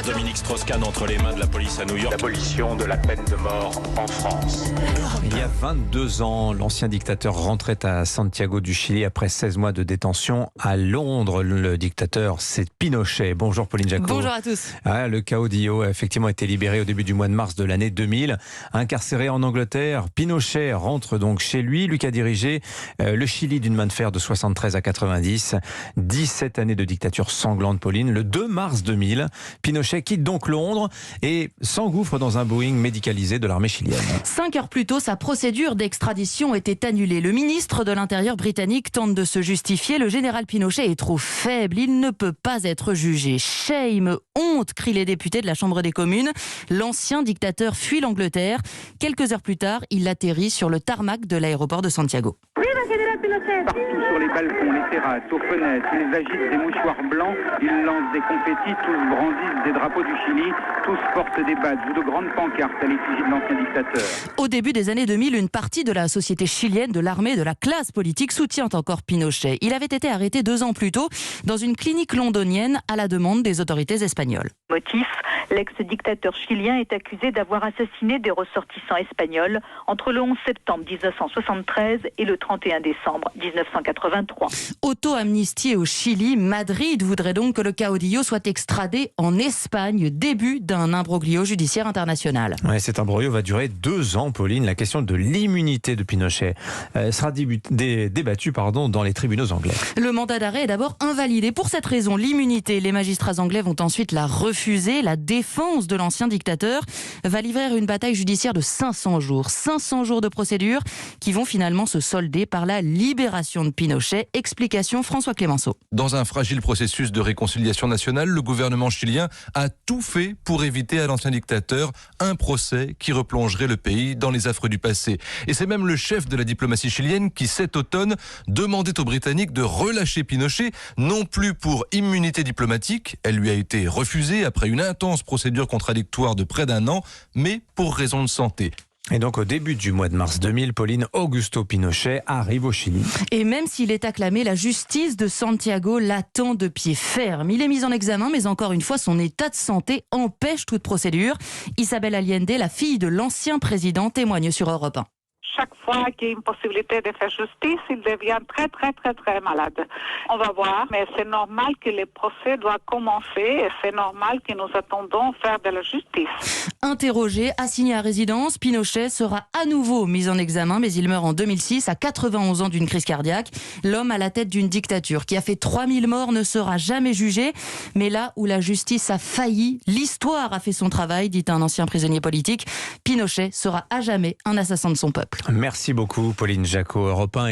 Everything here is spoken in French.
Dominique Strauss-Kahn entre les mains de la police à New York. L'abolition de la peine de mort en France. Il y a 22 ans, l'ancien dictateur rentrait à Santiago du Chili après 16 mois de détention à Londres. Le dictateur, c'est Pinochet. Bonjour Pauline Jacot. Bonjour à tous. Le caudillo a effectivement été libéré au début du mois de mars de l'année 2000. Incarcéré en Angleterre, Pinochet rentre donc chez lui. Lui qui a dirigé le Chili d'une main de fer de 73 à 90. 17 années de dictature sanglante, Pauline. Le 2 mars 2000, Pinochet quitte donc Londres et s'engouffre dans un Boeing médicalisé de l'armée chilienne. 5 heures plus tôt, sa procédure d'extradition était annulée. Le ministre de l'Intérieur britannique tente de se justifier. Le général Pinochet est trop faible. Il ne peut pas être jugé. Shame, honte, crient les députés de la Chambre des communes. L'ancien dictateur fuit l'Angleterre. Quelques heures plus tard, il atterrit sur le tarmac de l'aéroport de Santiago. Partout sur les balcons, les terrasses, aux fenêtres, ils agitent des mouchoirs blancs, ils lancent des confettis, tous brandissent des drapeaux du Chili, tous portent des badges ou de grandes pancartes à l'effigie de l'ancien dictateur. Au début des années 2000, une partie de la société chilienne, de l'armée, de la classe politique soutient encore Pinochet. Il avait été arrêté 2 ans plus tôt dans une clinique londonienne à la demande des autorités espagnoles. Motif, l'ex-dictateur chilien est accusé d'avoir assassiné des ressortissants espagnols entre le 11 septembre 1973 et le 31 décembre 1983. Auto-amnistie au Chili, Madrid voudrait donc que le caudillo soit extradé en Espagne, début d'un imbroglio judiciaire international. Cet imbroglio va durer 2 ans, Pauline. La question de l'immunité de Pinochet sera débattue dans les tribunaux anglais. Le mandat d'arrêt est d'abord invalidé. Pour cette raison, l'immunité, les magistrats anglais vont ensuite la refuser. La défense de l'ancien dictateur va livrer une bataille judiciaire de 500 jours. 500 jours de procédure qui vont finalement se solder par la libération de Pinochet. Explication François Clémenceau. Dans un fragile processus de réconciliation nationale, le gouvernement chilien a tout fait pour éviter à l'ancien dictateur un procès qui replongerait le pays dans les affres du passé. Et c'est même le chef de la diplomatie chilienne qui, cet automne, demandait aux Britanniques de relâcher Pinochet, non plus pour immunité diplomatique, elle lui a été refusée après une intense procédure contradictoire de près d'1 an, mais pour raison de santé. Et donc au début du mois de mars 2000, Pauline, Augusto Pinochet arrive au Chili. Et même s'il est acclamé, la justice de Santiago l'attend de pied ferme. Il est mis en examen, mais encore une fois, son état de santé empêche toute procédure. Isabel Allende, la fille de l'ancien président, témoigne sur Europe 1. Chaque fois qu'il y a une possibilité de faire justice, il devient très malade. On va voir, mais c'est normal que le procès doit commencer et c'est normal que nous attendons faire de la justice. Interrogé, assigné à résidence, Pinochet sera à nouveau mis en examen, mais il meurt en 2006 à 91 ans d'une crise cardiaque. L'homme à la tête d'une dictature qui a fait 3000 morts ne sera jamais jugé. Mais là où la justice a failli, l'histoire a fait son travail, dit un ancien prisonnier politique. Pinochet sera à jamais un assassin de son peuple. Merci beaucoup, Pauline Jacot, Europe 1.